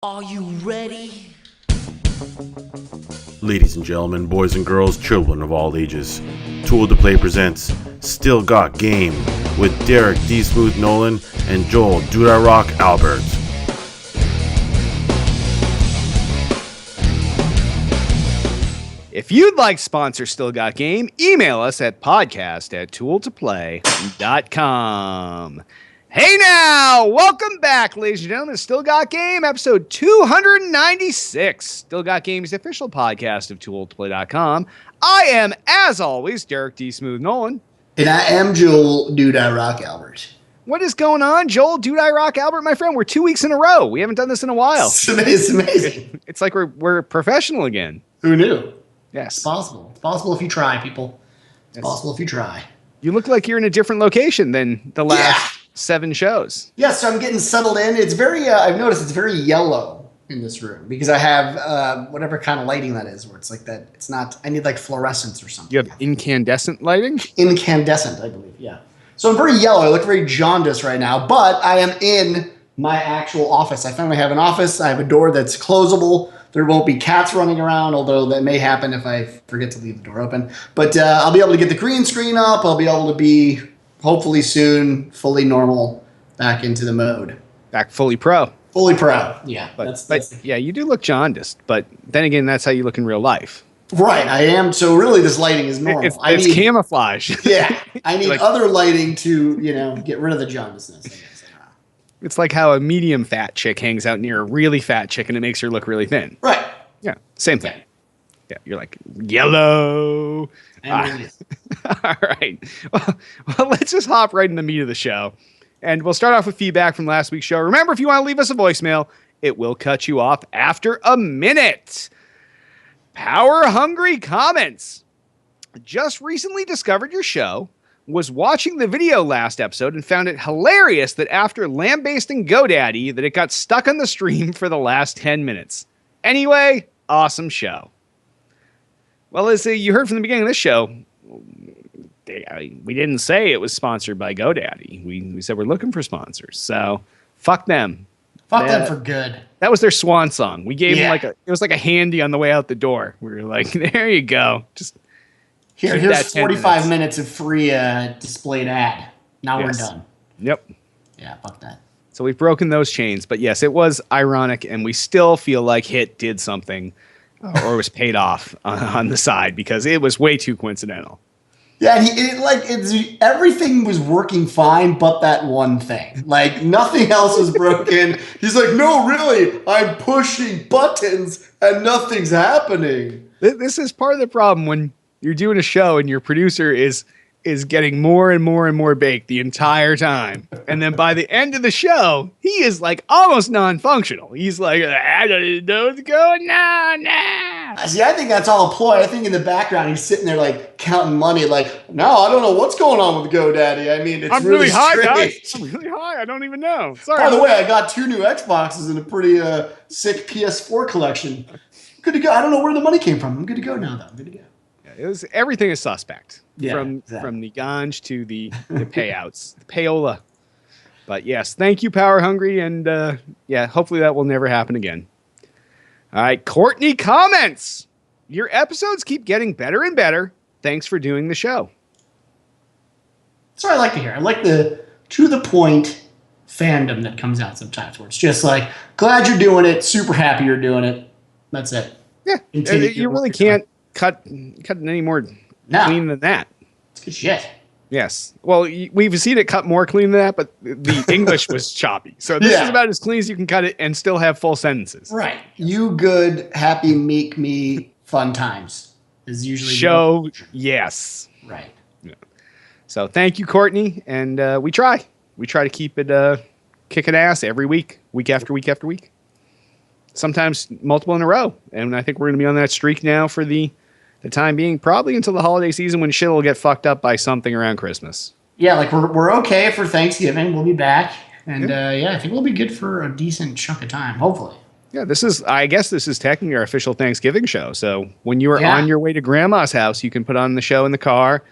Are you ready? Ladies and gentlemen, boys and girls, children of all ages, Tool to Play presents Still Got Game with Derek D. Smooth Nolan and Joel Dude I Rock Albert. If you'd like to sponsor Still Got Game, email us at podcast@tooltoplay.com. Hey now, welcome back, ladies and gentlemen. Still Got Game, episode 296. Still Got Game's the official podcast of tooltoplay.com. I am, as always, Derek D. Smooth Nolan. And I am Joel Dude I Rock Albert. What is going on, Joel Dude I Rock Albert, my friend? We're 2 weeks in a row. We haven't done this in a while. It's amazing. It's like we're professional again. Who knew? Yes. It's possible. It's possible if you try, people. It's possible if you try. You look like you're in a different location than the last 7 shows. Yeah, so I'm getting settled in. It's very, I've noticed it's very yellow in this room because I have whatever kind of lighting that is where it's like that. It's not, I need like fluorescence or something. You have incandescent lighting? Incandescent, I believe, yeah. So I'm very yellow. I look very jaundiced right now, but I am in my actual office. I finally have an office. I have a door that's closable. There won't be cats running around, although that may happen if I forget to leave the door open. But I'll be able to get the green screen up. I'll be able to be, hopefully soon, fully normal, back into the mode. Back fully pro. Fully pro, yeah. But yeah, you do look jaundiced. But then again, that's how you look in real life. Right, I am. So really, this lighting is normal. It's camouflage. Yeah, I need other lighting to, get rid of the jaundiceness, I guess. It's like how a medium fat chick hangs out near a really fat chick and it makes her look really thin. Right. Yeah, same thing. Yeah, you're like, yellow. All right. Well, let's just hop right in the meat of the show. And we'll start off with feedback from last week's show. Remember, if you want to leave us a voicemail, it will cut you off after a minute. Power Hungry comments. Just recently discovered your show. Was watching the video last episode and found it hilarious that after lambasting GoDaddy that it got stuck on the stream for the last 10 minutes. Anyway, awesome show. Well, as you heard from the beginning of this show, we didn't say it was sponsored by GoDaddy. We said we're looking for sponsors. So fuck them. Fuck them for good. That was their swan song. We gave them it was like a handy on the way out the door. We were like, there you go. Just here's 45 minutes of free displayed ad. Now we're done. Yep. Yeah, fuck that. So we've broken those chains. But yes, it was ironic, and we still feel like Hit did something or was paid off on the side because it was way too coincidental. Yeah, everything was working fine, but that one thing. Like, nothing else was broken. He's like, no, really, I'm pushing buttons and nothing's happening. This is part of the problem when you're doing a show and your producer is getting more and more and more baked the entire time. And then by the end of the show, he is like almost non-functional. He's like, I don't know what's going on now. See, I think that's all a ploy. I think in the background, he's sitting there like counting money like, no, I don't know what's going on with GoDaddy. I mean, it's I'm really high, strange. guys. I'm really high. I don't even know. Sorry. By the way, I got 2 new Xboxes and a pretty sick PS4 collection. Good to go. I don't know where the money came from. I'm good to go now, though. I'm good to go. Everything is suspect. Yeah, from the ganj to the payouts, the payola. But yes, thank you, Power Hungry, and hopefully that will never happen again. All right, Courtney comments. Your episodes keep getting better and better. Thanks for doing the show. That's what I like to hear. I like the to the point fandom that comes out sometimes, where it's just like, glad you're doing it, super happy you're doing it. That's it. Yeah, you really can't cut any more clean than that. It's good shit. Yes. Well, we've seen it cut more clean than that, but the English was choppy. So this is about as clean as you can cut it and still have full sentences. Right. You good, happy, meek me, fun times is usually show. Yes. Right. Yeah. So thank you, Courtney, and we try to keep it kicking ass every week after week after week. Sometimes multiple in a row, and I think we're going to be on that streak now for the time being, probably until the holiday season when shit will get fucked up by something around Christmas. Yeah, like we're okay for Thanksgiving. We'll be back, and I think we'll be good for a decent chunk of time, hopefully. Yeah, I guess this is technically our official Thanksgiving show. So when you are on your way to Grandma's house, you can put on the show in the car,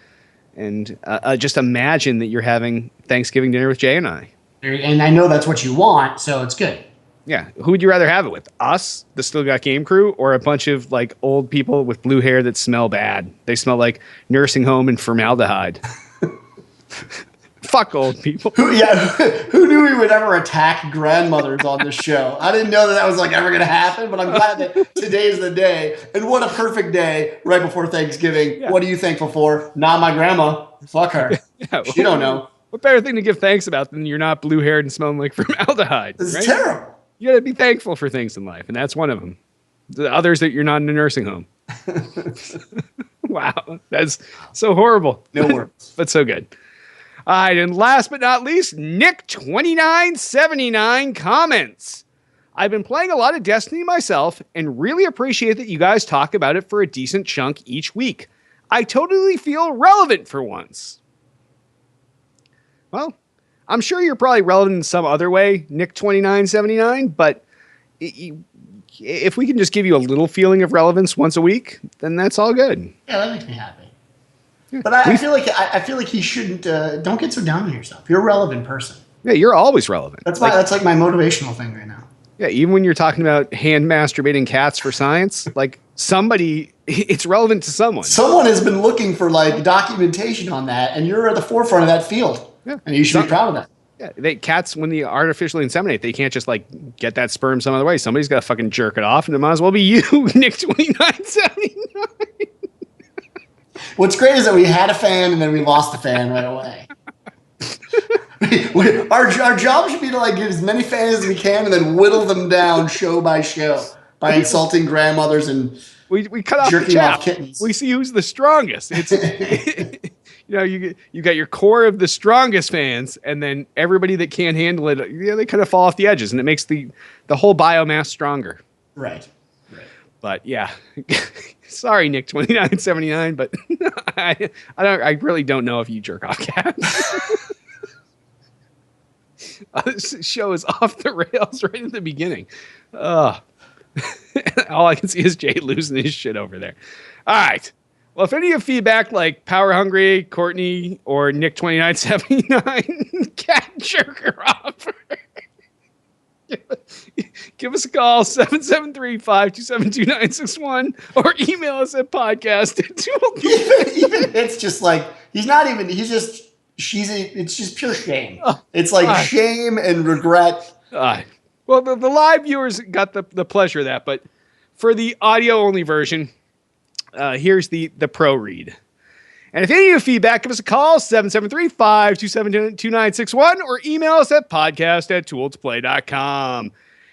and just imagine that you're having Thanksgiving dinner with Jay and I. And I know that's what you want, so it's good. Yeah. Who would you rather have it with? Us, the Still Got Game crew, or a bunch of like old people with blue hair that smell bad? They smell like nursing home and formaldehyde. Fuck old people. Who knew we would ever attack grandmothers on this show? I didn't know that was like ever going to happen, but I'm glad that today's the day. And what a perfect day right before Thanksgiving. Yeah. What are you thankful for? Not my grandma. Fuck her. Yeah, she don't know. What better thing to give thanks about than you're not blue-haired and smelling like formaldehyde? This is terrible. You got to be thankful for things in life, and that's one of them. The others that you're not in a nursing home. Wow, that's so horrible. No words. But so good. All right, and last but not least, Nick2979 comments. I've been playing a lot of Destiny myself and really appreciate that you guys talk about it for a decent chunk each week. I totally feel relevant for once. Well, I'm sure you're probably relevant in some other way, Nick2979, but if we can just give you a little feeling of relevance once a week, then that's all good. Yeah, that makes me happy. But I feel like he shouldn't. Don't get so down on yourself. You're a relevant person. Yeah, you're always relevant. That's like my motivational thing right now. Yeah, even when you're talking about hand masturbating cats for science, like somebody, it's relevant to someone. Someone has been looking for like documentation on that, and you're at the forefront of that field. Yeah, and you should be proud of that. Yeah, cats, when they artificially inseminate, they can't just like get that sperm some other way. Somebody's got to fucking jerk it off, and it might as well be you, Nick2979. What's great is that we had a fan and then we lost the fan right away. Our job should be to like get as many fans as we can and then whittle them down show by show by insulting grandmothers and we cut off jerking off kittens. We see who's the strongest. It's you got your core of the strongest fans, and then everybody that can't handle it, they kind of fall off the edges, and it makes the whole biomass stronger. Right. But yeah. Sorry, Nick2979, but I really don't know if you jerk off cats. This show is off the rails right at the beginning. All I can see is Jay losing his shit over there. All right. Well, if any of you feedback like Power Hungry, Courtney, or Nick2979, cat jerker off. Give us a call, 773-527-2961, or email us at podcast@tool. Even it's just like, it's just pure shame. It's like shame and regret. Well, the live viewers got the pleasure of that, but for the audio-only version, here's the pro read. And if any of you have feedback, give us a call, 773-527-2961, or email us at podcast@tooltoplay.com.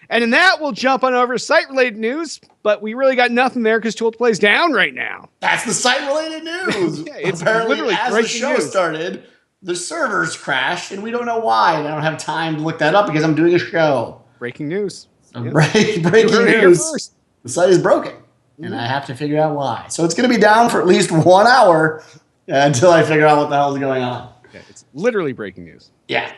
And in that, we'll jump on over to site-related news, but we really got nothing there because Tool to Play is down right now. That's the site-related news. Yeah, it's apparently literally as the show started, the servers crashed, and we don't know why. And I don't have time to look that up because I'm doing a show. Breaking news. Breaking news. The site is broken, and I have to figure out why. So it's going to be down for at least 1 hour until I figure out what the hell is going on. Okay, it's literally breaking news. Yeah.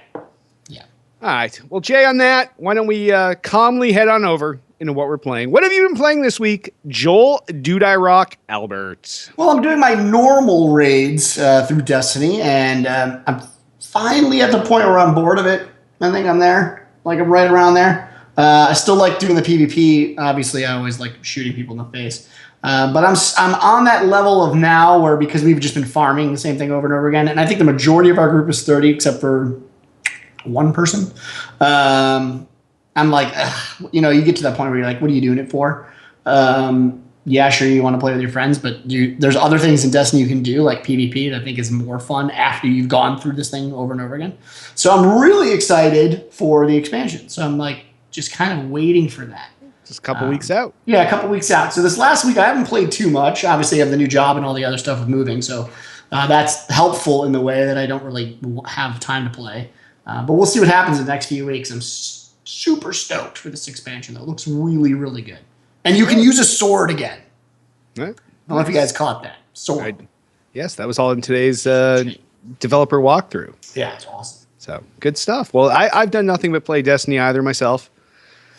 All right. Well, Jay, on that, why don't we calmly head on over into what we're playing. What have you been playing this week, Joel Dude I Rock Albert? Well, I'm doing my normal raids through Destiny, and I'm finally at the point where I'm bored of it. I think I'm there. Like, I'm right around there. I still like doing the PvP. Obviously, I always like shooting people in the face. But I'm on that level of now where, because we've just been farming the same thing over and over again, and I think the majority of our group is 30, except for one person. I'm like, you get to that point where you're like, what are you doing it for? Yeah, sure, you want to play with your friends, but there's other things in Destiny you can do, like PvP, that I think is more fun after you've gone through this thing over and over again. So I'm really excited for the expansion. So I'm like, just kind of waiting for that. Just a couple weeks out. Yeah, a couple weeks out. So this last week, I haven't played too much. Obviously, I have the new job and all the other stuff with moving. So that's helpful in the way that I don't really have time to play. But we'll see what happens in the next few weeks. I'm super stoked for this expansion, though. It looks really, really good. And you can use a sword again. Right. I don't know if you guys caught that. Sword. Yes, that was all in today's developer walkthrough. Yeah, it's awesome. So, good stuff. Well, I've done nothing but play Destiny either myself.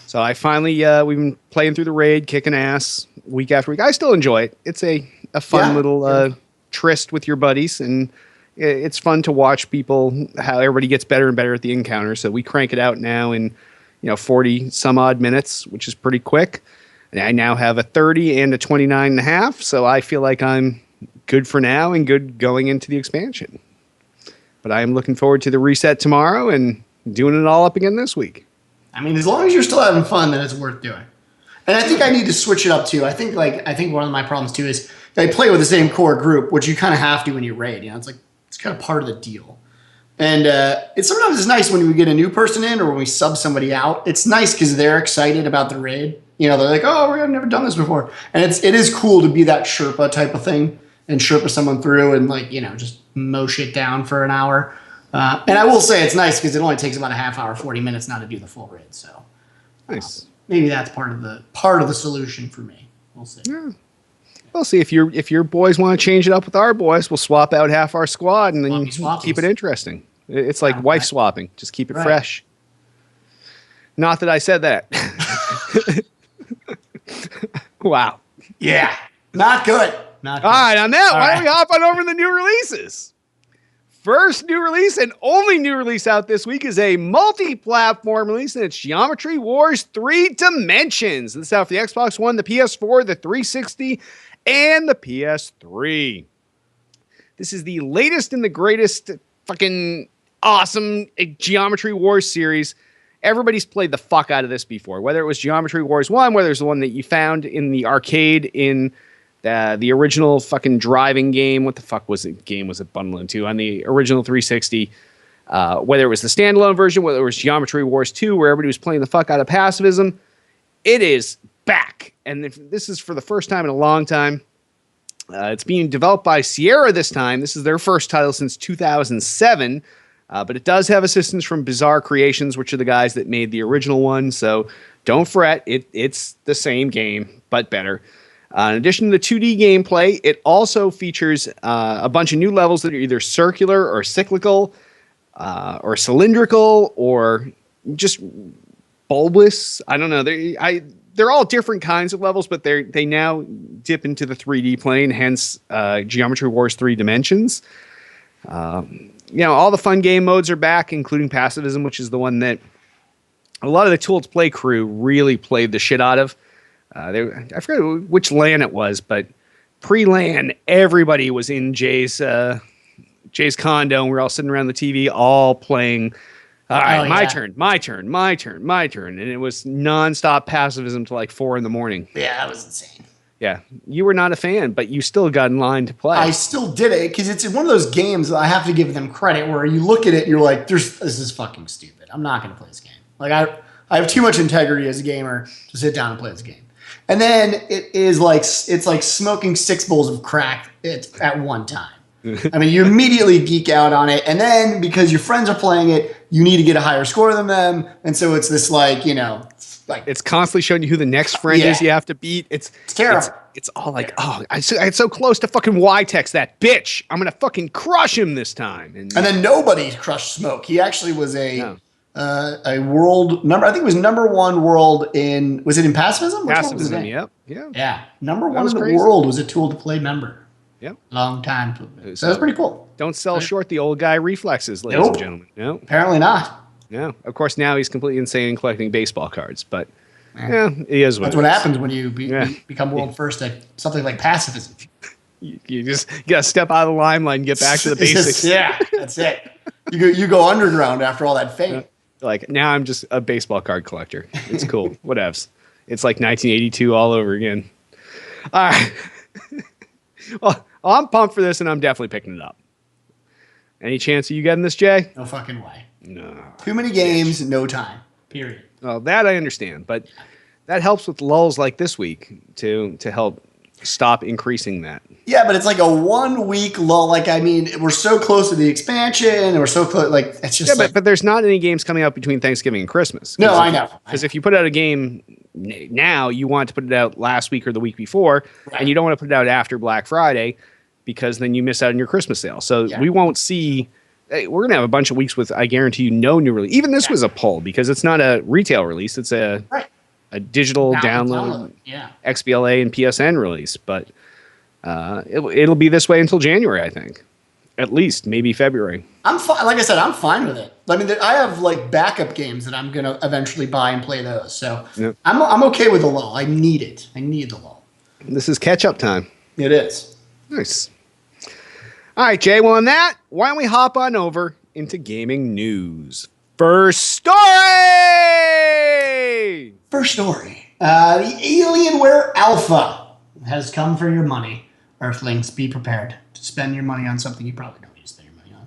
So I finally, we've been playing through the raid, kicking ass week after week. I still enjoy it. It's a fun little tryst with your buddies, and it's fun to watch people, how everybody gets better and better at the encounter. So we crank it out now in 40 some odd minutes, which is pretty quick. And I now have a 30 and a 29 and a half. So I feel like I'm good for now and good going into the expansion. But I am looking forward to the reset tomorrow and doing it all up again this week. I mean, as long as you're still having fun, then it's worth doing. And I think I need to switch it up too. I think one of my problems too is I play with the same core group, which you kind of have to when you raid. It's kind of part of the deal. And sometimes it's nice when we get a new person in or when we sub somebody out. It's nice because they're excited about the raid. They're like, oh, I've never done this before. And it is cool to be that Sherpa type of thing and Sherpa someone through and just mow shit down for an hour. And I will say it's nice because it only takes about a half hour, 40 minutes now to do the full raid. So Nice. Maybe that's part of the solution for me. We'll see. Yeah. We'll see if your boys want to change it up with our boys. We'll swap out half our squad and then keep it interesting. It's like wife swapping. Just keep it fresh. Not that I said that. Wow. Yeah. Not good. Not good. All right, on that, why don't we hop on over to the new releases? First new release and only new release out this week is a multi-platform release, and it's Geometry Wars 3 Dimensions. This is out for the Xbox One, the PS4, the 360, and the PS3. This is the latest and the greatest fucking awesome Geometry Wars series. Everybody's played the fuck out of this before, whether it was Geometry Wars 1, whether it's the one that you found in the arcade in the original fucking driving game. What the fuck was it bundling into on the original 360? Whether it was the standalone version, whether it was Geometry Wars 2, where everybody was playing the fuck out of pacifism, it is back. And this is for the first time in a long time. It's being developed by Sierra this time. This is their first title since 2007. But it does have assistance from Bizarre Creations, which are the guys that made the original one. So don't fret. It's the same game, but better. In addition to the 2D gameplay, it also features a bunch of new levels that are either circular or cyclical or cylindrical or just bulbous. I don't know. They're all different kinds of levels, but they now dip into the 3D plane, hence Geometry Wars 3 Dimensions. All the fun game modes are back, including Pacifism, which is the one that a lot of the Tool to Play crew really played the shit out of. I forget which LAN it was, but pre-LAN, everybody was in Jay's condo, and we're all sitting around the TV, all playing. All right, my turn, and it was nonstop Pacifism till like 4 a.m. Yeah, that was insane. Yeah, you were not a fan, but you still got in line to play. I still did it because it's one of those games that I have to give them credit where you look at it and you're like, this is fucking stupid. I'm not going to play this game. Like I have too much integrity as a gamer to sit down and play this game. And then it's like smoking 6 bowls of crack at one time. I mean, you immediately geek out on it. And then because your friends are playing it, you need to get a higher score than them. And so it's this it's constantly showing you who the next friend is you have to beat. It's terrible. It's all like, I had so close to fucking Y-Tex that bitch. I'm going to fucking crush him this time. And then nobody crushed Smoke. He actually was a world number. I think it was number 1 world was it in Pacifism? Pacifism, yeah. Number 1 in the world was a Tool to Play member. Yep. Long time. So that's pretty cool. Don't sell short the old guy reflexes, ladies and gentlemen. No. Apparently not. No. Of course, now he's completely insane in collecting baseball cards, but he is what That's what happens when you become world first at something like Pacifism. You gotta step out of the limelight and get back to the basics. That's it. You go underground after all that fame. Like, now I'm just a baseball card collector. It's cool. Whatevs. It's like 1982 all over again. All right. Well, I'm pumped for this, and I'm definitely picking it up. Any chance of you getting this, Jay? No fucking way. No. Too many games, no time. Period. Well, that I understand, but that helps with lulls like this week to help stop increasing that. Yeah, but it's like a 1 week lull. Like, I mean, we're so close to the expansion, and we're so close. Like, it's just but there's not any games coming out between Thanksgiving and Christmas. No, I know. Because if you put out a game now, you want to put it out last week or the week before, and you don't want to put it out after Black Friday because then you miss out on your Christmas sale. So we won't see. We're going to have a bunch of weeks with, I guarantee you, no new release. Even this was a pull because it's not a retail release. It's a digital download. XBLA and PSN release. But it'll be this way until January, I think. At least, maybe February. I'm fine. Like I said, I'm fine with it. I mean, I have like backup games that I'm gonna eventually buy and play those. So Yep. I'm okay with the lull. I need it. I need the lull. This is catch-up time. It is. Nice. All right, Jay. Well, on that, why don't we hop on over into gaming news? First story! First story. The Alienware Alpha has come for your money. Earthlings, be prepared to spend your money on something you probably don't need to spend your money on.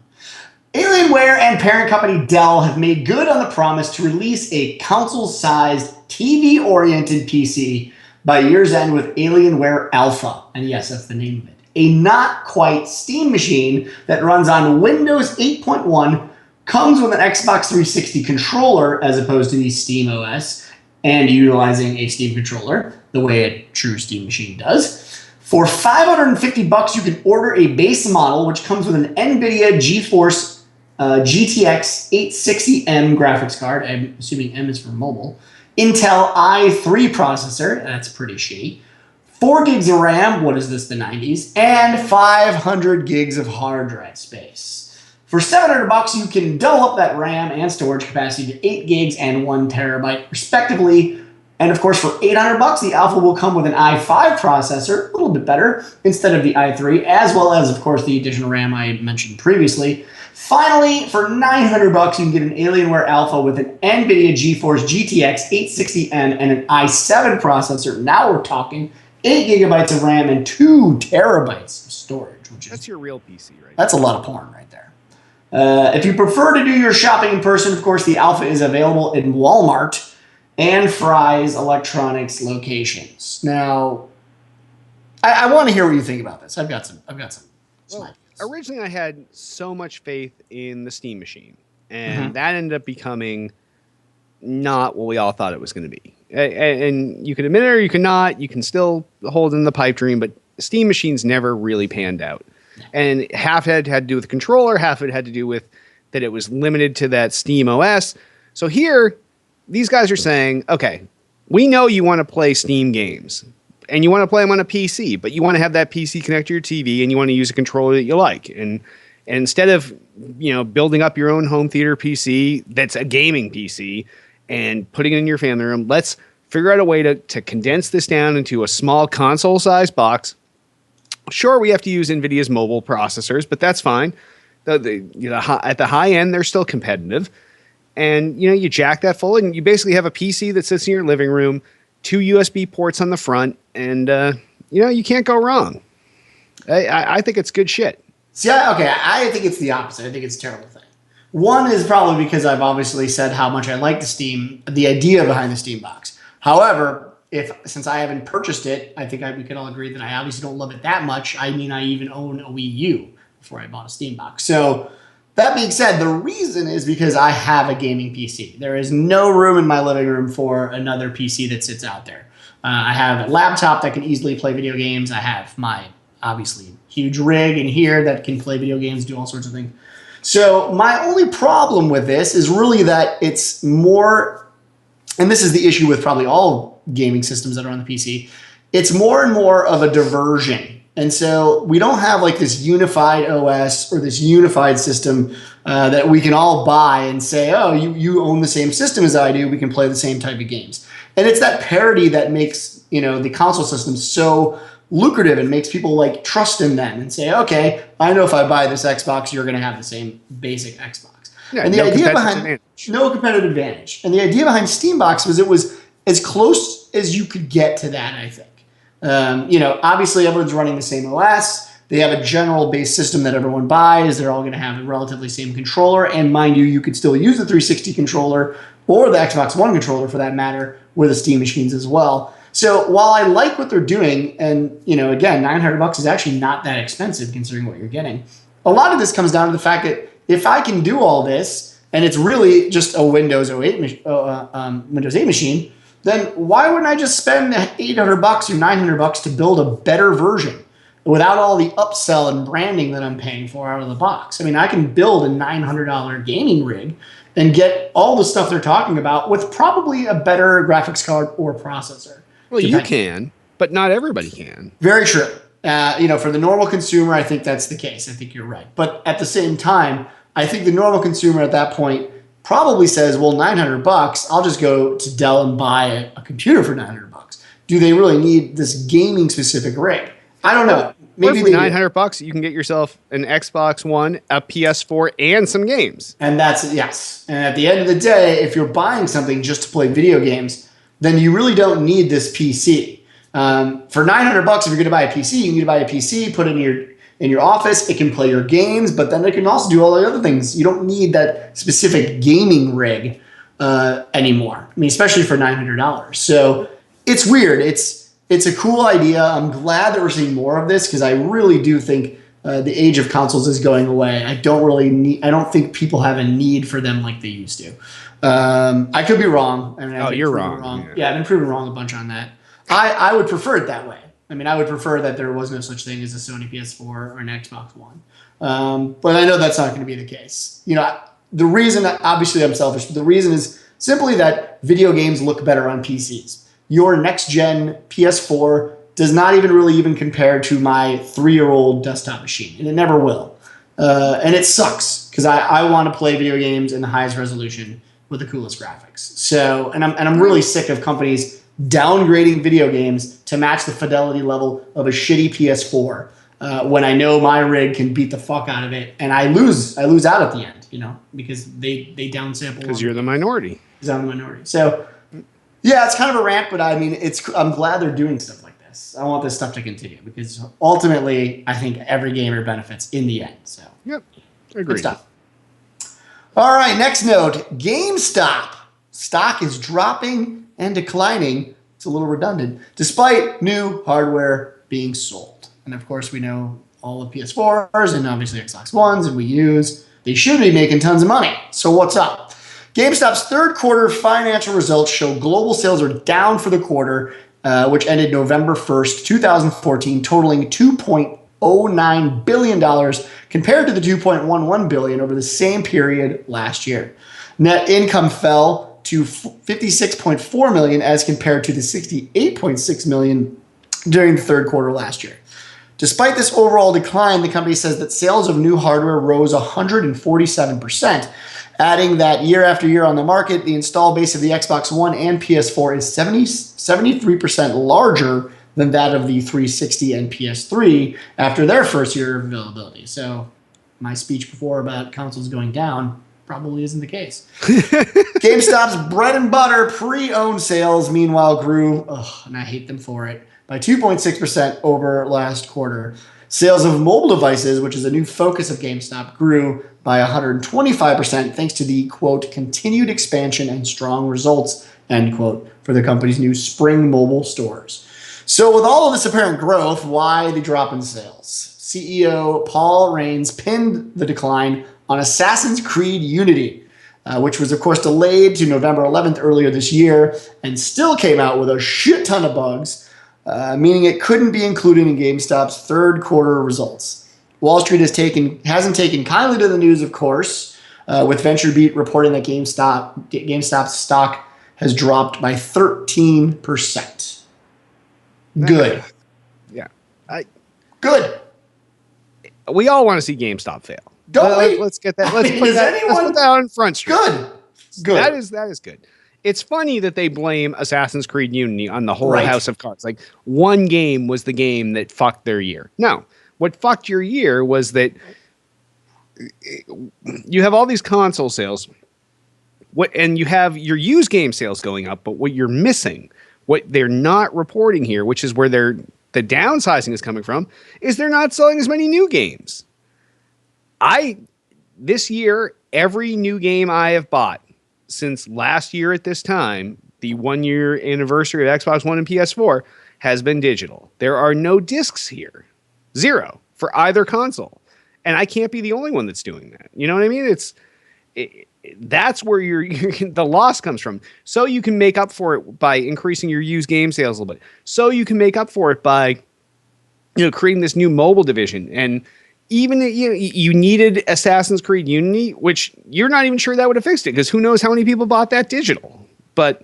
Alienware and parent company Dell have made good on the promise to release a console-sized, TV-oriented PC by year's end with Alienware Alpha. And yes, that's the name of it. A not-quite Steam machine that runs on Windows 8.1, comes with an Xbox 360 controller as opposed to the Steam OS, and utilizing a Steam controller the way a true Steam machine does. For $550, you can order a base model, which comes with an NVIDIA GeForce GTX 860M graphics card. I'm assuming M is for mobile. Intel i3 processor. That's pretty shitty. 4 gigs of RAM. What is this, the 90s? And 500 gigs of hard drive space. For $700, you can double up that RAM and storage capacity to 8 gigs and 1 terabyte, respectively. And of course, for $800, the Alpha will come with an i5 processor, a little bit better, instead of the i3, as well as, of course, the additional RAM I mentioned previously. Finally, for $900, you can get an Alienware Alpha with an NVIDIA GeForce GTX 860M and an i7 processor. Now we're talking 8 gigabytes of RAM and 2 terabytes of storage. That's your real PC, right? That's a lot of porn right there. If you prefer to do your shopping in person, of course, the Alpha is available in Walmart and Fry's Electronics locations. Now, I want to hear what you think about this. I've got some ideas. Originally, I had so much faith in the Steam machine, and that ended up becoming not what we all thought it was going to be. And you can admit it or you cannot. You can still hold in the pipe dream, but Steam machines never really panned out. And half it had to do with the controller, half of it had to do with that it was limited to that Steam OS. So here, these guys are saying, okay, we know you want to play Steam games and you want to play them on a PC, but you want to have that PC connect to your TV and you want to use a controller that you like. And instead of, building up your own home theater PC that's a gaming PC and putting it in your family room, let's figure out a way to condense this down into a small console-sized box. Sure, we have to use NVIDIA's mobile processors, but that's fine. At the high end, they're still competitive. And, you jack that full, and you basically have a PC that sits in your living room, 2 USB ports on the front, and, you can't go wrong. I think it's good shit. See, I think it's the opposite. I think it's a terrible thing. One is probably because I've obviously said how much I like the idea behind the Steam box. However, since I haven't purchased it, I think we can all agree that I obviously don't love it that much. I mean, I even own a Wii U before I bought a Steam box. So that being said, the reason is because I have a gaming PC. There is no room in my living room for another PC that sits out there. I have a laptop that can easily play video games. I have my, obviously, huge rig in here that can play video games, do all sorts of things. So my only problem with this is really that it's more, and this is the issue with probably all gaming systems that are on the PC, it's more and more of a diversion. And so we don't have like this unified OS or this unified system that we can all buy and say, oh, you own the same system as I do, we can play the same type of games. And it's that parity that makes, the console system so lucrative and makes people like trust in them and say, okay, I know if I buy this Xbox, you're going to have the same basic Xbox. Yeah, and the idea behind no competitive advantage. And the idea behind Steambox was it was as close as you could get to that, I think. Obviously everyone's running the same OS. They have a general base system that everyone buys. They're all going to have a relatively same controller. And mind you could still use the 360 controller or the Xbox One controller for that matter with the Steam machines as well. So while I like what they're doing, and again, $900 is actually not that expensive considering what you're getting. A lot of this comes down to the fact that if I can do all this, and it's really just a Windows 8 machine, then why wouldn't I just spend $800 or $900 to build a better version without all the upsell and branding that I'm paying for out of the box? I mean, I can build a $900 gaming rig and get all the stuff they're talking about with probably a better graphics card or processor. Well, you can, but not everybody can. Very true. For the normal consumer, I think that's the case. I think you're right. But at the same time, I think the normal consumer at that point probably says, well, $900, I'll just go to Dell and buy a computer for $900. Do they really need this gaming specific rig? I don't know. Maybe for $900, you can get yourself an Xbox One, a PS4, and some games. And yes. And at the end of the day, if you're buying something just to play video games, then you really don't need this PC. For $900, if you're going to buy a PC, you need to buy a PC, put it in your office. It can play your games, but then it can also do all the other things. You don't need that specific gaming rig anymore. I mean, especially for $900. So it's weird. It's a cool idea. I'm glad that we're seeing more of this because I really do think the age of consoles is going away. I don't think people have a need for them like they used to. I could be wrong. I mean, you're wrong. Yeah, I've been proven wrong a bunch on that. I would prefer it that way. I mean, I would prefer that there was no such thing as a Sony PS4 or an Xbox One. But I know that's not going to be the case. The reason, obviously I'm selfish, but the reason is simply that video games look better on PCs. Your next-gen PS4 does not even compare to my 3-year-old desktop machine, and it never will. And it sucks because I want to play video games in the highest resolution with the coolest graphics. So, and I'm really sick of companies downgrading video games to match the fidelity level of a shitty PS4 when I know my rig can beat the fuck out of it, and I lose out at the end, because they downsample. Because you're the minority. Because I'm the minority. So. Yeah, it's kind of a rant, but I mean, I'm glad they're doing stuff like this. I want this stuff to continue because ultimately, I think every gamer benefits in the end. So, yep, agreed. Good stuff. All right, next note: GameStop stock is dropping and declining. It's a little redundant, despite new hardware being sold. And of course, we know all the PS4s and obviously Xbox Ones and Wii U's. They should be making tons of money. So what's up? GameStop's third quarter financial results show global sales are down for the quarter, which ended November 1st, 2014, totaling $2.09 billion compared to the $2.11 billion over the same period last year. Net income fell to $56.4 million as compared to the $68.6 million during the third quarter last year. Despite this overall decline, the company says that sales of new hardware rose 147%. Adding that year after year on the market, the install base of the Xbox One and PS4 is 73% larger than that of the 360 and PS3 after their first year of availability. So my speech before about consoles going down probably isn't the case. GameStop's bread and butter pre-owned sales, meanwhile, grew, and I hate them for it, by 2.6% over last quarter. Sales of mobile devices, which is a new focus of GameStop, grew by 125% thanks to the, quote, continued expansion and strong results, end quote, for the company's new spring mobile stores. So with all of this apparent growth, why the drop in sales? CEO Paul Raines pinned the decline on Assassin's Creed Unity, which was, of course, delayed to November 11th earlier this year and still came out with a shit ton of bugs, meaning it couldn't be included in GameStop's third quarter results. Wall Street hasn't taken kindly to the news, of course, with VentureBeat reporting that GameStop's stock has dropped by 13%. Good. Yeah. Good. We all want to see GameStop fail. Don't we? Let's get that. Let's put that on Front Street. Good. That is good. It's funny that they blame Assassin's Creed Unity on the whole House of Cards. Like, one game was the game that fucked their year. No. What fucked your year was that you have all these console sales, and you have your used game sales going up, but what you're missing, what they're not reporting here, which is where the downsizing is coming from, is they're not selling as many new games. This year, every new game I have bought since last year at this time, the 1-year anniversary of Xbox One and PS4, has been digital. There are no discs here. 0 for either console. And I can't be the only one that's doing that. You know what I mean? That's where the loss comes from. So you can make up for it by increasing your used game sales a little bit. So you can make up for it by creating this new mobile division. And even you needed Assassin's Creed Unity, which you're not even sure that would have fixed it, because who knows how many people bought that digital. But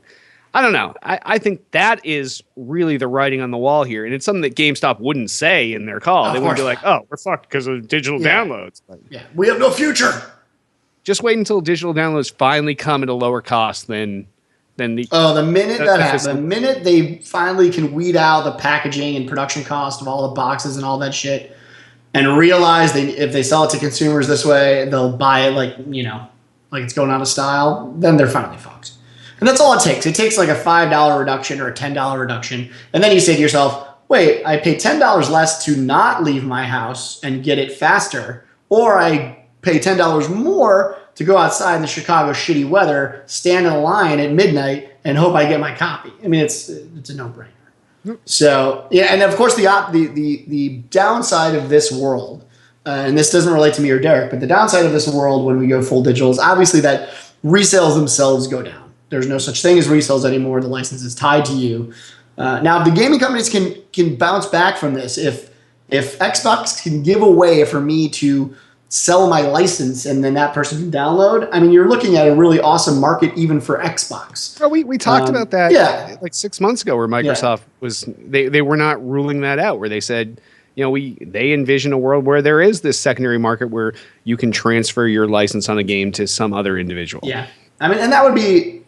I don't know. I think that is really the writing on the wall here. And it's something that GameStop wouldn't say in their call. They wouldn't be like, oh, we're fucked because of digital downloads. But, we have no future. Just wait until digital downloads finally come at a lower cost than the. Oh, the minute that happens, the minute they finally can weed out the packaging and production cost of all the boxes and all that shit, and realize if they sell it to consumers this way, they'll buy it like it's going out of style. Then they're finally fucked. And that's all it takes. It takes like a $5 reduction or a $10 reduction, and then you say to yourself, "Wait, I pay $10 less to not leave my house and get it faster, or I pay $10 more to go outside in the Chicago shitty weather, stand in a line at midnight, and hope I get my copy." I mean, it's a no-brainer. So yeah, and of course the downside of this world, and this doesn't relate to me or Derek, but the downside of this world when we go full digital is obviously that resales themselves go down. There's no such thing as resales anymore. The license is tied to you. Now the gaming companies can bounce back from this if Xbox can give a way for me to sell my license and then that person can download. I mean, you're looking at a really awesome market even for Xbox. Well, we talked about that like 6 months ago where Microsoft was they were not ruling that out, where they said, they envision a world where there is this secondary market where you can transfer your license on a game to some other individual. Yeah. I mean, and that would be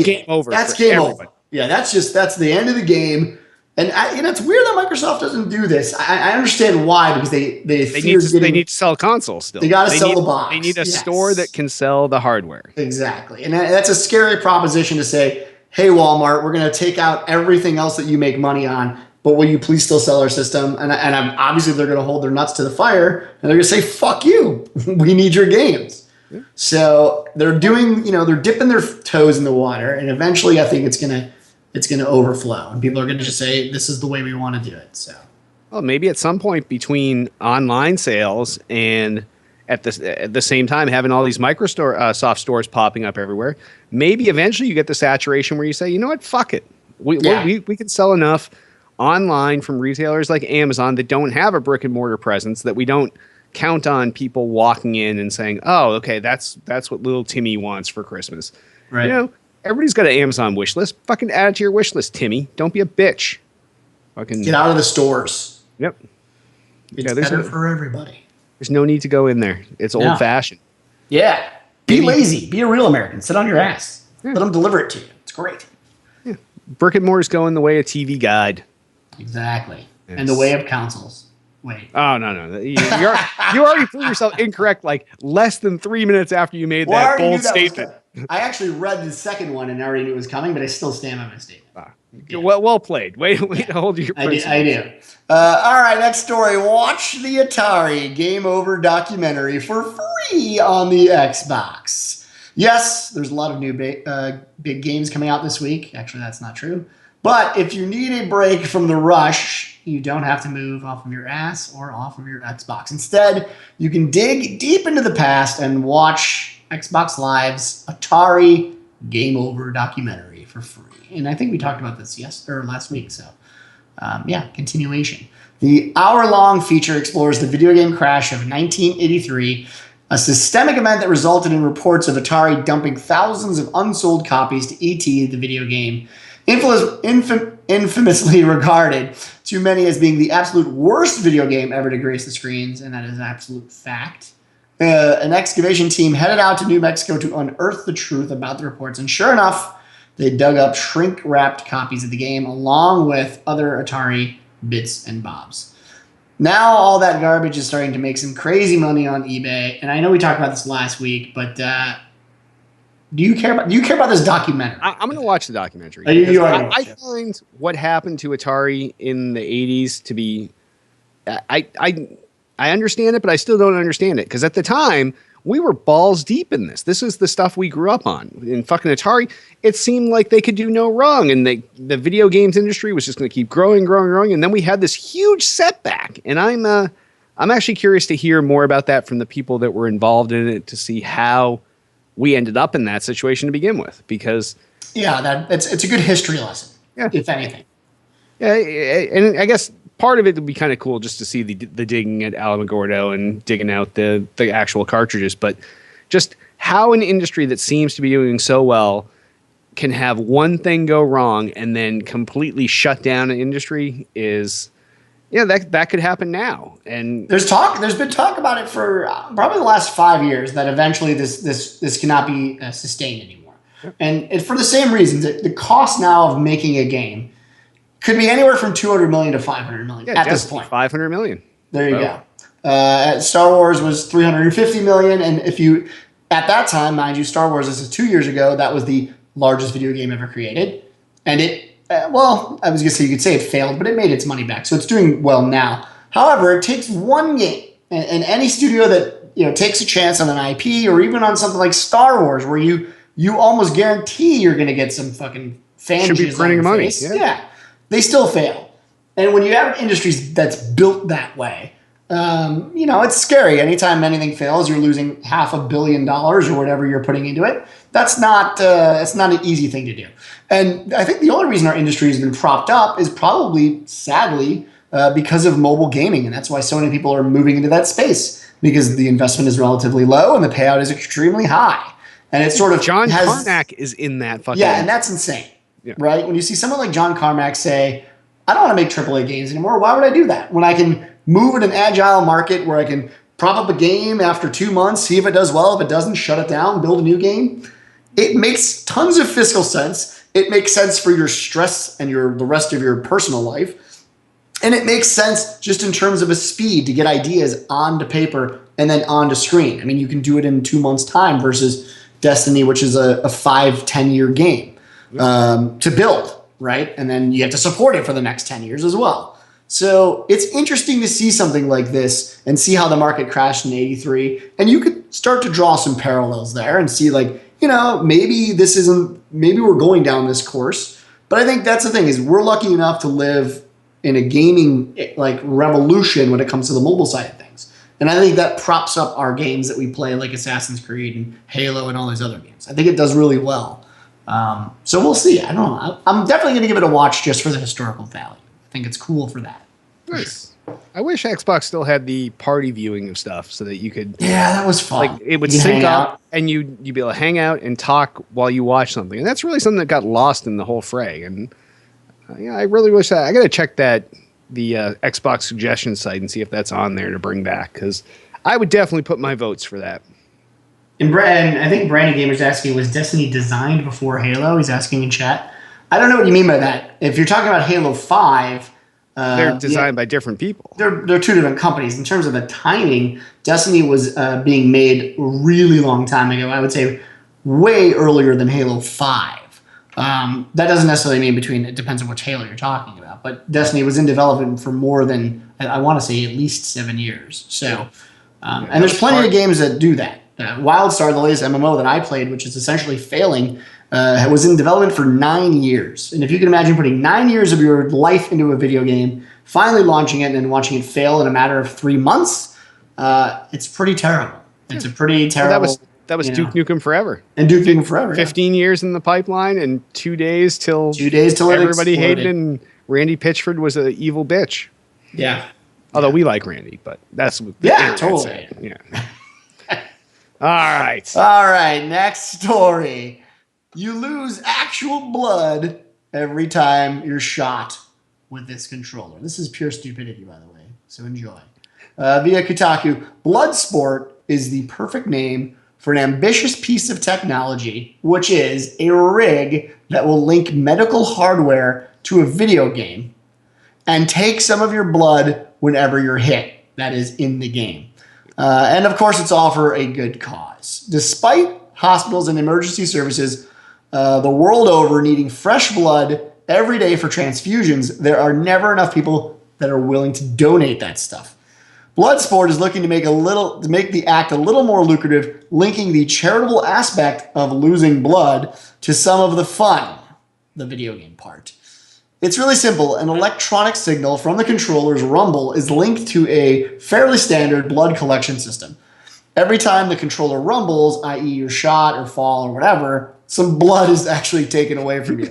game over. That's game over. Yeah, that's the end of the game. And it's weird that Microsoft doesn't do this. I understand why, because they need to sell consoles still. They got to sell the box. They need a store that can sell the hardware. Exactly, and that's a scary proposition to say, "Hey, Walmart, we're going to take out everything else that you make money on, but will you please still sell our system?" And obviously they're going to hold their nuts to the fire, and they're going to say, "Fuck you, we need your games." Yeah. So they're doing, they're dipping their toes in the water, and eventually I think it's going to overflow, and people are going to just say, "This is the way we want to do it." So, well, maybe at some point between online sales and at the same time having all these Microsoft stores popping up everywhere, maybe eventually you get the saturation where you say, "You know what? Fuck it. We can sell enough online from retailers like Amazon that don't have a brick and mortar presence, that we don't count on people walking in and saying, 'Oh, okay, that's what little Timmy wants for Christmas.'" Right. Everybody's got an Amazon wish list. Fucking add it to your wish list, Timmy. Don't be a bitch. Fucking get out of the stores. Yep. It's better for everybody. There's no need to go in there. It's old fashioned. Yeah. Be lazy. Be a real American. Sit on your ass. Yeah. Let them deliver it to you. It's great. Yeah. Brick and mortar's going the way of TV Guide. Exactly. Yes. And the way of consoles. Wait. Oh, no. You already proved yourself incorrect like less than 3 minutes after you made that bold statement. I actually read the second one and already knew it was coming, but I still stand by my statement. Yeah. Well played. Wait to hold your principles. I do. All right, next story. Watch the Atari Game Over documentary for free on the Xbox. Yes, there's a lot of new big games coming out this week. Actually, that's not true. But if you need a break from the rush, you don't have to move off of your ass or off of your Xbox. Instead, you can dig deep into the past and watch Xbox Live's Atari Game Over documentary for free. And I think we talked about this last week. So, continuation. The hour-long feature explores the video game crash of 1983, a systemic event that resulted in reports of Atari dumping thousands of unsold copies to E.T., the video game, infamously regarded to many as being the absolute worst video game ever to grace the screens, and that is an absolute fact. An excavation team headed out to New Mexico to unearth the truth about the reports, and sure enough, they dug up shrink-wrapped copies of the game along with other Atari bits and bobs. Now all that garbage is starting to make some crazy money on eBay, and I know we talked about this last week, but do you care about this documentary? I'm going to watch the documentary. I find what happened to Atari in the 80s to be I understand it, but I still don't understand it, because at the time we were balls deep in this. This is the stuff we grew up on. In fucking Atari, it seemed like they could do no wrong, and the video games industry was just going to keep growing, and then we had this huge setback. And I'm actually curious to hear more about that from the people that were involved in it, to see how we ended up in that situation to begin with. Because it's a good history lesson, if anything. Yeah, and I guess part of it would be kind of cool just to see the digging at Alamogordo and digging out the actual cartridges. But just how an industry that seems to be doing so well can have one thing go wrong and then completely shut down an industry is Yeah, that could happen now. And there's been talk about it for probably the last 5 years that eventually this cannot be sustained anymore. And for the same reasons, the cost now of making a game could be anywhere from 200 million to 500 million at this point. 500 million. There you go. Star Wars was 350 million, and if you at that time, mind you, Star Wars, this is 2 years ago, that was the largest video game ever created, and it well, I was gonna say you could say it failed, but it made its money back, so it's doing well now. However, it takes one game, and any studio that takes a chance on an IP or even on something like Star Wars, where you almost guarantee you're gonna get some fucking fan should be printing money. Yeah, they still fail. And when you have industries that's built that way, it's scary. Anytime anything fails, you're losing $500 million or whatever you're putting into it. That's not an easy thing to do. And I think the only reason our industry has been propped up is probably, sadly, because of mobile gaming. And that's why so many people are moving into that space, because the investment is relatively low and the payout is extremely high. And it's sort of John Carmack is in that fucking... Yeah, and that's insane, right? When you see someone like John Carmack say, I don't want to make AAA games anymore. Why would I do that? When I can move in an agile market where I can prop up a game after 2 months, see if it does well. If it doesn't, shut it down, build a new game. It makes tons of fiscal sense. It makes sense for your stress and the rest of your personal life. And it makes sense just in terms of a speed to get ideas onto paper and then onto screen. I mean, you can do it in 2 months' time versus Destiny, which is a 5-10 year game to build, right? And then you have to support it for the next 10 years as well. So it's interesting to see something like this and see how the market crashed in 83. And you could start to draw some parallels there and see maybe we're going down this course. But I think that's the thing, is we're lucky enough to live in a gaming revolution when it comes to the mobile side of things. And I think that props up our games that we play, like Assassin's Creed and Halo and all these other games. I think it does really well. So we'll see. I don't know. I'm definitely going to give it a watch just for the historical value. I think it's cool for that. Nice. Sure. I wish Xbox still had the party viewing of stuff so that you could... Yeah, that was fun. Like, it would sync up and you'd be able to hang out and talk while you watch something. And that's really something that got lost in the whole fray. And I really wish that... I got to check the Xbox suggestion site and see if that's on there to bring back, because I would definitely put my votes for that. And I think Brandon Gamer's asking, was Destiny designed before Halo? He's asking in chat. I don't know what you mean by that. If you're talking about Halo 5... they're designed by different people. They're two different companies. In terms of the timing, Destiny was being made a really long time ago. I would say way earlier than Halo 5. That doesn't necessarily mean it depends on which Halo you're talking about. But Destiny was in development for more than, I want to say, at least 7 years. So, and there's plenty of games that do that. WildStar, the latest MMO that I played, which is essentially failing, was in development for 9 years. And if you can imagine putting 9 years of your life into a video game, finally launching it and then watching it fail in a matter of 3 months, it's pretty terrible. It's a pretty terrible... Well, that was Duke Nukem Forever. And Duke Nukem Forever, 15 years in the pipeline and 2 days till everybody hated it, and Randy Pitchford was an evil bitch. Yeah. Although we like Randy, but that's what totally. Yeah. All right. All right, next story. You lose actual blood every time you're shot with this controller. This is pure stupidity, by the way, so enjoy. Via Kotaku, Bloodsport is the perfect name for an ambitious piece of technology, which is a rig that will link medical hardware to a video game and take some of your blood whenever you're hit. That is in the game. And of course, it's all for a good cause. Despite hospitals and emergency services the world over needing fresh blood every day for transfusions, there are never enough people that are willing to donate that stuff. Bloodsport is looking to make the act a little more lucrative, linking the charitable aspect of losing blood to some of the fun, the video game part. It's really simple. An electronic signal from the controller's rumble is linked to a fairly standard blood collection system. Every time the controller rumbles, i.e. you're shot or fall or whatever, some blood is actually taken away from you.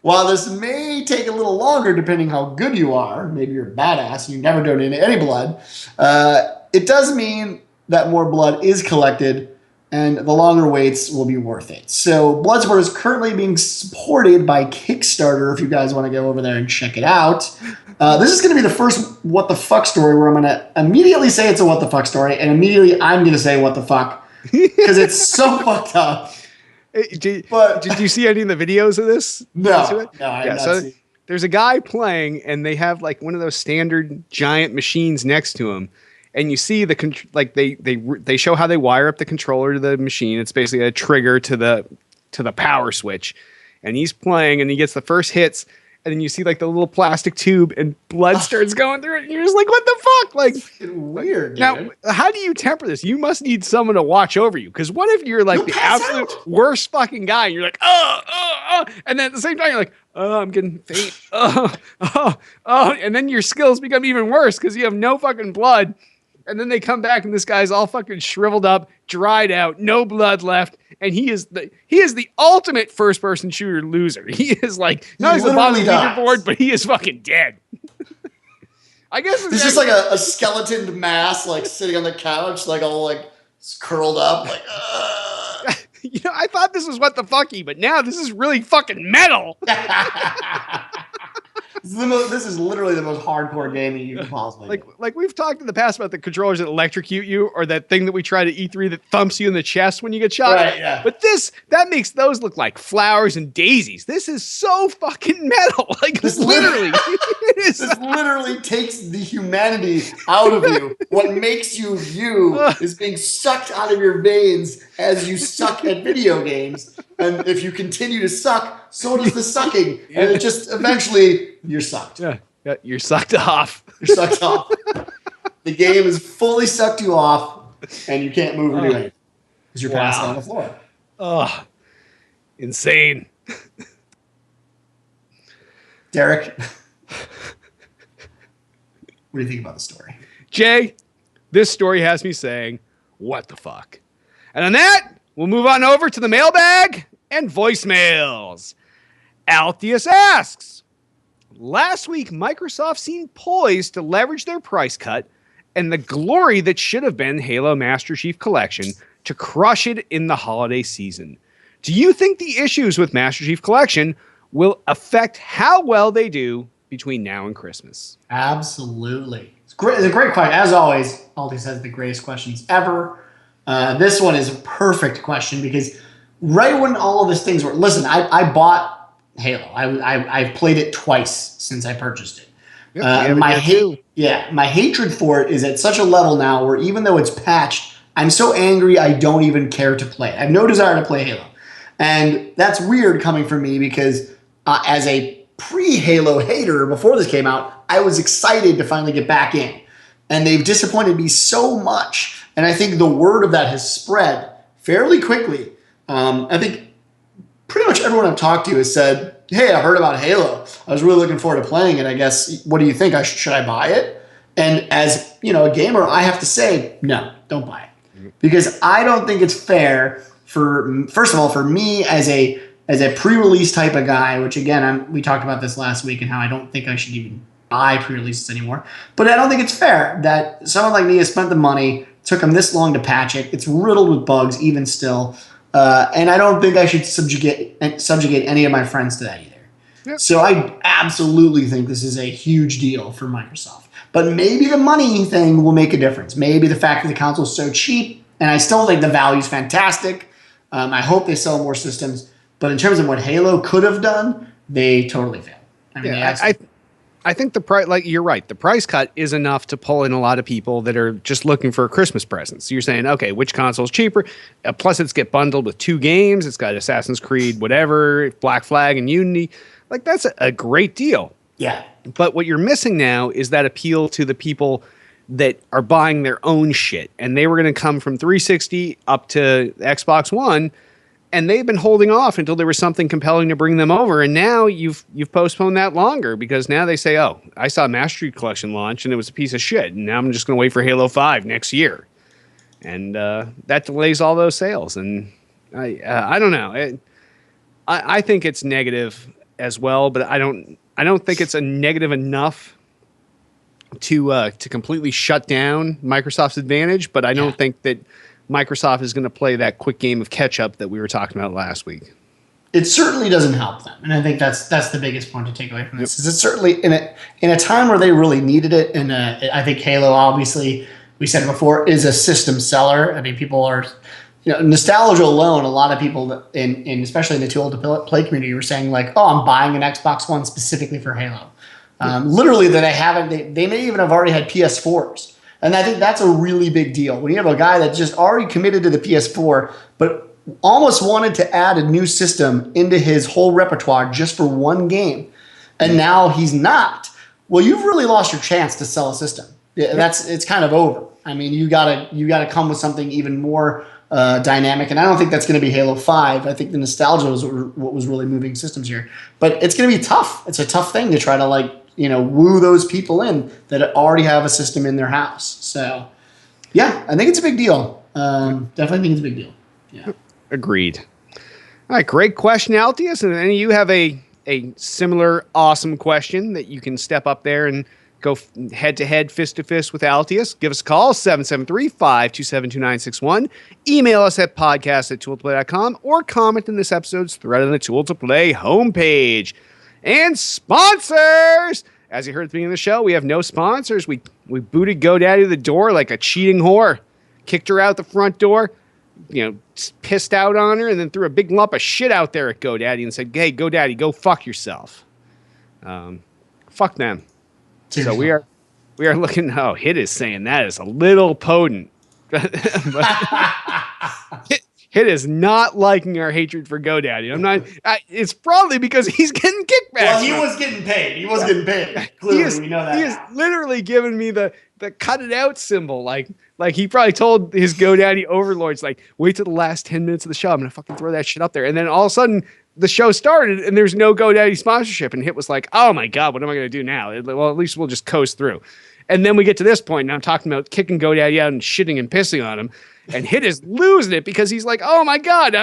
While this may take a little longer depending how good you are, maybe you're a badass and you never donate any blood, it does mean that more blood is collected and the longer waits will be worth it. So Bloodsport is currently being supported by Kickstarter if you guys want to go over there and check it out. This is going to be the first what the fuck story where I'm going to immediately say it's a what the fuck story, and immediately I'm going to say what the fuck because it's so fucked up. Did you see any of the videos of this? No, I have not seen. There's a guy playing, and they have like one of those standard giant machines next to him, and you see they show how they wire up the controller to the machine. It's basically a trigger to the power switch, and he's playing, and he gets the first hits, and then you see like the little plastic tube, and blood starts going through it, and you're just like, what the fuck? Like, weird. Now, dude. how do you temper this? You must need someone to watch over you, because what if you're like the absolute worst fucking guy, and you're like, and then at the same time you're like, oh, I'm getting faint. And then your skills become even worse because you have no fucking blood. And then they come back and this guy's all fucking shriveled up, dried out, no blood left, and he is the ultimate first person shooter loser. He is like not only the bottom of the leaderboard, but he is fucking dead. I guess it's just like a skeleton mass like sitting on the couch, like all like curled up, like. You know, I thought this was what the fucky, but now this is really fucking metal. This is literally the most hardcore game you can possibly do. Like we've talked in the past about the controllers that electrocute you, or that thing that we tried at E3 that thumps you in the chest when you get shot. Right, yeah. But that makes those look like flowers and daisies. This is so fucking metal. Like this literally, this literally takes the humanity out of you. What makes you you is being sucked out of your veins as you suck at video games. And if you continue to suck, so does the sucking. And it just eventually you're sucked. Yeah, you're sucked off. You're sucked off. The game has fully sucked you off, and you can't move or do anything because you're passed on the floor. Oh, insane. Derek, what do you think about the story? Jay, this story has me saying, what the fuck? And on that, we'll move on over to the mailbag and voicemails. Altheus asks, last week, Microsoft seemed poised to leverage their price cut and the glory that should have been Halo Master Chief Collection to crush it in the holiday season. Do you think the issues with Master Chief Collection will affect how well they do between now and Christmas? Absolutely. It's great. It's a great question. As always, Altheus has the greatest questions ever. This one is a perfect question because right when all of these things were... Listen, I bought Halo. I've played it twice since I purchased it. Yep, my hatred for it is at such a level now where even though it's patched, I'm so angry I don't even care to play it. I have no desire to play Halo. And that's weird coming from me because as a pre-Halo hater before this came out, I was excited to finally get back in. And they've disappointed me so much. And I think the word of that has spread fairly quickly. I think pretty much everyone I've talked to has said, hey, I heard about Halo. I was really looking forward to playing it. I guess, what do you think? Should I buy it? And as a gamer, I have to say, no, don't buy it. Because I don't think it's fair first of all, for me as a pre-release type of guy, which again, we talked about this last week and how I don't think I should even buy pre-releases anymore. But I don't think it's fair that someone like me has spent the money, took them this long to patch it. It's riddled with bugs even still. And I don't think I should subjugate any of my friends to that either. Yep. So I absolutely think this is a huge deal for Microsoft. But maybe the money thing will make a difference. Maybe the fact that the console is so cheap, and I still think the value is fantastic. I hope they sell more systems. But in terms of what Halo could have done, they totally failed. I mean, I think the price, like you're right, the price cut is enough to pull in a lot of people that are just looking for a Christmas present. So you're saying, okay, which console is cheaper? Plus, it's get bundled with 2 games. It's got Assassin's Creed, whatever, Black Flag, and Unity. Like that's a great deal. Yeah. But what you're missing now is that appeal to the people that are buying their own shit, and they were going to come from 360 up to Xbox One. And they've been holding off until there was something compelling to bring them over. And now you've postponed that longer because now they say, oh, I saw Master Chief Collection launch and it was a piece of shit. And now I'm just going to wait for Halo 5 next year. And that delays all those sales. And I don't know. I think it's negative as well, but I don't think it's a negative enough to completely shut down Microsoft's advantage. But I don't think that Microsoft is going to play that quick game of catch up that we were talking about last week. It certainly doesn't help them, and I think that's the biggest point to take away from this. Is it's certainly in a time where they really needed it, and I think Halo, obviously, we said it before, is a system seller. I mean, people are, nostalgia alone. A lot of people, in especially in the too old to play community, were saying like, "Oh, I'm buying an Xbox One specifically for Halo." Literally, that they may even have already had PS4s, and I think that's a really big deal when you have a guy that just already committed to the PS4, but almost wanted to add a new system into his whole repertoire just for one game, and now he's not. Well, you've really lost your chance to sell a system. It's kind of over. I mean, you gotta come with something even more dynamic, and I don't think that's going to be Halo 5. I think the nostalgia was what was really moving systems here, but it's going to be tough. It's a tough thing to try to woo those people in that already have a system in their house. So, yeah, I think it's a big deal. Definitely think it's a big deal. Yeah. Agreed. All right, great question, Altius. And any of you have a similar awesome question that you can step up there and go head-to-head, fist-to-fist with Altius, give us a call, 773-527-2961. Email us at podcast@tooltoplay.com or comment in this episode's thread on the Tool to Play homepage. And sponsors! As you heard at the beginning of the show, we have no sponsors. We booted GoDaddy to the door like a cheating whore. Kicked her out the front door. Pissed out on her, and then threw a big lump of shit out there at GoDaddy and said, "Hey, GoDaddy, go fuck yourself." Fuck them. So we are looking. Oh, Hit is saying that is a little potent. Hit is not liking our hatred for GoDaddy. I'm not. It's probably because he's getting kickbacks. Well, he was getting paid. Clearly, we know that. He is literally giving me the cut it out symbol. Like he probably told his GoDaddy overlords, like, wait till the last 10 minutes of the show. I'm going to fucking throw that shit up there. And then all of a sudden the show started and there's no GoDaddy sponsorship. And Hit was like, oh my God, what am I going to do now? Well, at least we'll just coast through. And then we get to this point and I'm talking about kicking GoDaddy out and shitting and pissing on him. And Hit is losing it because he's like, oh my God,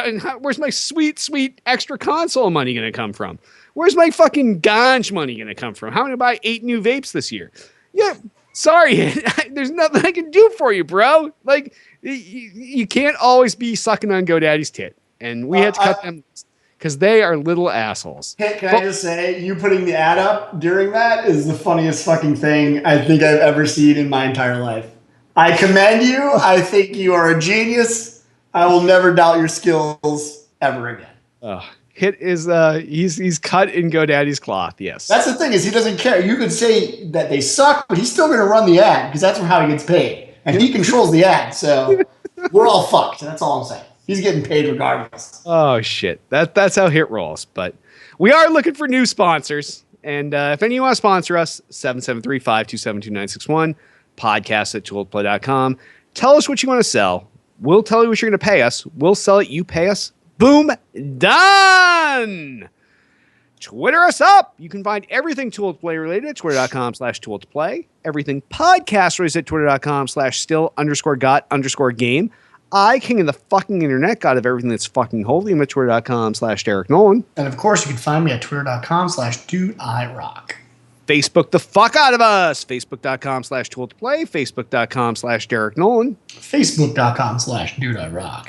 where's my sweet, sweet extra console money going to come from? Where's my fucking ganj money going to come from? How am I going to buy 8 new vapes this year? Yeah. Sorry, there's nothing I can do for you, bro. Like, you can't always be sucking on GoDaddy's tit. And we had to cut them because they are little assholes. Can I just say, you putting the ad up during that is the funniest fucking thing I think I've ever seen in my entire life. I commend you. I think you are a genius. I will never doubt your skills ever again. Hit is he's cut in GoDaddy's cloth. Yes, that's the thing, is he doesn't care. You could say that they suck, but he's still going to run the ad because that's how he gets paid, and he controls the ad. So we're all fucked. That's all I'm saying. He's getting paid regardless. Oh shit, that's how Hit rolls. But we are looking for new sponsors, and if any of you want to sponsor us, 773-527-2961, podcast@tooltoplay.com. Tell us what you want to sell. We'll tell you what you're going to pay us. We'll sell it. You pay us. Boom, done. Twitter us up. You can find everything Tool to Play related at twitter.com/Tool to Play. Everything podcast related at twitter.com/still_got_game. King of the fucking internet, god of everything that's fucking holy. I'm at twitter.com/Derek Nolan. And of course, you can find me at twitter.com/DudeIRock. Facebook the fuck out of us. Facebook.com/Tool to Play. Facebook.com/Derek Nolan. Facebook.com/DudeIRock.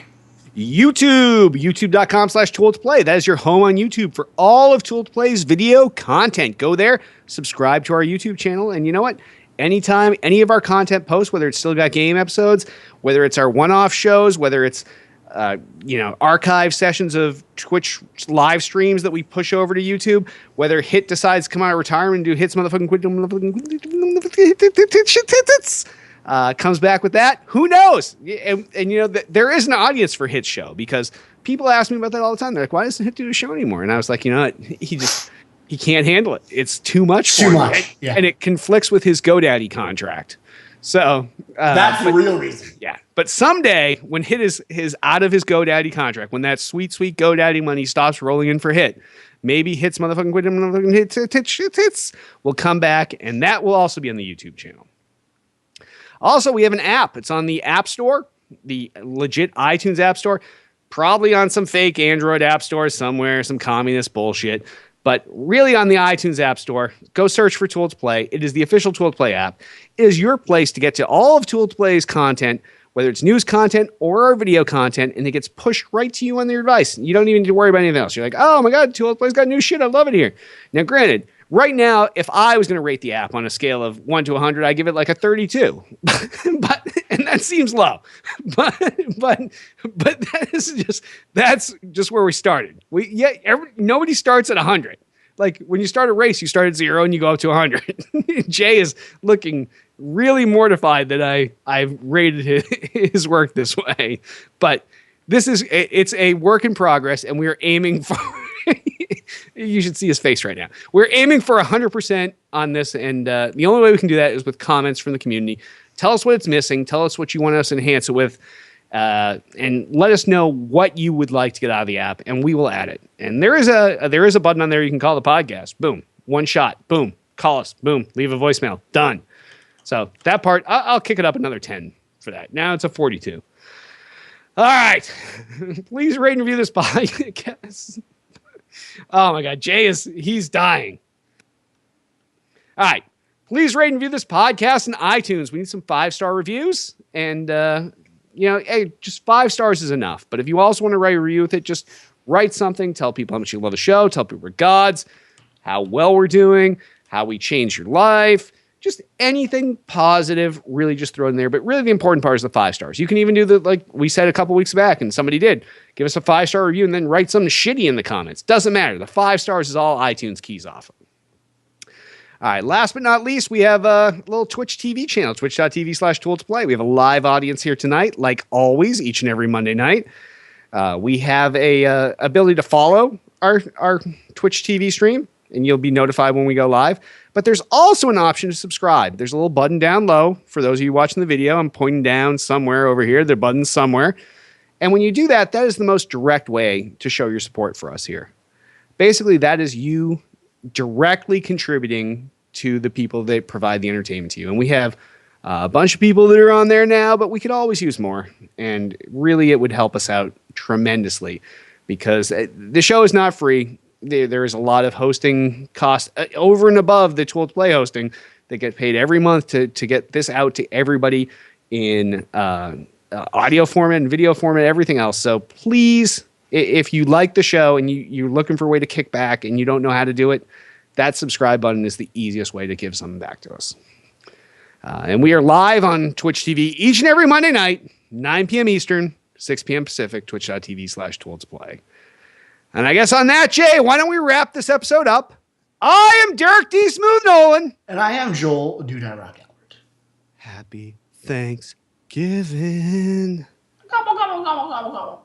YouTube.com/Tool to Play. That is your home on YouTube for all of Tool to Play's video content. Go there, subscribe to our YouTube channel, and you know what? Anytime any of our content posts, whether it's Still Got Game episodes, whether it's our one-off shows, whether it's archive sessions of Twitch live streams that we push over to YouTube, whether Hit decides to come out of retirement and do Hit's motherfucking comes back with that, who knows? And there is an audience for Hit's show, because people ask me about that all the time. They're like, why doesn't Hit do a show anymore? And I was like, you know what? He can't handle it. It's too much for him. Yeah. And it conflicts with his GoDaddy contract. So that's the real reason. Yeah. But someday when Hit is out of his GoDaddy contract, when that sweet, sweet GoDaddy money stops rolling in for Hit, maybe Hit's motherfucking hits will come back, and that will also be on the YouTube channel. Also, we have an app. It's on the App Store, the legit iTunes App Store, probably on some fake Android App Store somewhere, some communist bullshit. But really on the iTunes App Store, go search for Tool to Play. It is the official Tool to Play app. It is your place to get to all of Tool to Play's content whether it's news content or our video content, and it gets pushed right to you on your device. You don't even need to worry about anything else. You're like, oh my God, Tool Play's got new shit. I love it here. Now, granted, right now, if I was going to rate the app on a scale of 1 to 100, I give it like a 32. And that seems low. But that's just where we started. Nobody starts at 100. Like when you start a race, you start at 0 and you go up to 100. Jay is looking really mortified that I've rated his work this way. But it's a work in progress, and we are aiming for you should see his face right now. We're aiming for 100% on this, and the only way we can do that is with comments from the community. Tell us what it's missing. Tell us what you want us to enhance it with, and let us know what you would like to get out of the app, and we will add it. And there is a button on there you can call the podcast. Boom, one shot. Boom, call us. Boom, leave a voicemail. Done. So that part, I'll kick it up another 10 for that. Now it's a 42. All right, please rate and review this podcast. Oh my God, he's dying. All right, please rate and review this podcast on iTunes. We need some 5-star reviews, and hey, just 5 stars is enough. But if you also want to write a review with it, just write something. Tell people how much you love the show. Tell people we're gods, how well we're doing, how we changed your life. Just anything positive, really just throw in there. But really the important part is the 5 stars. You can even do like we said a couple weeks back, and somebody did. Give us a 5-star review and then write something shitty in the comments. Doesn't matter. The 5 stars is all iTunes keys off of. All right, last but not least, we have a little Twitch TV channel, twitch.tv/tooltoplay. We have a live audience here tonight, like always, each and every Monday night. We have a ability to follow our Twitch TV stream, and you'll be notified when we go live. But there's also an option to subscribe. There's a little button down low. For those of you watching the video, I'm pointing down somewhere over here. The button's somewhere. And when you do that, that is the most direct way to show your support for us here. Basically, that is you directly contributing to the people that provide the entertainment to you. And we have a bunch of people that are on there now, but we could always use more. And really, it would help us out tremendously, because the show is not free. There is a lot of hosting costs over and above the Tool to Play hosting that get paid every month to get this out to everybody in audio format and video format, everything else. So please, if you like the show and you're looking for a way to kick back and you don't know how to do it, that subscribe button is the easiest way to give something back to us. And we are live on Twitch TV each and every Monday night, 9 p.m. Eastern, 6 p.m. Pacific, twitch.tv/tooltoplay. And I guess on that, Jay, why don't we wrap this episode up? I am Derek D. Smooth Nolan. And I am Joel Dude I Rock Albert. Happy Thanksgiving. Gobble, gobble, gobble, gobble, gobble.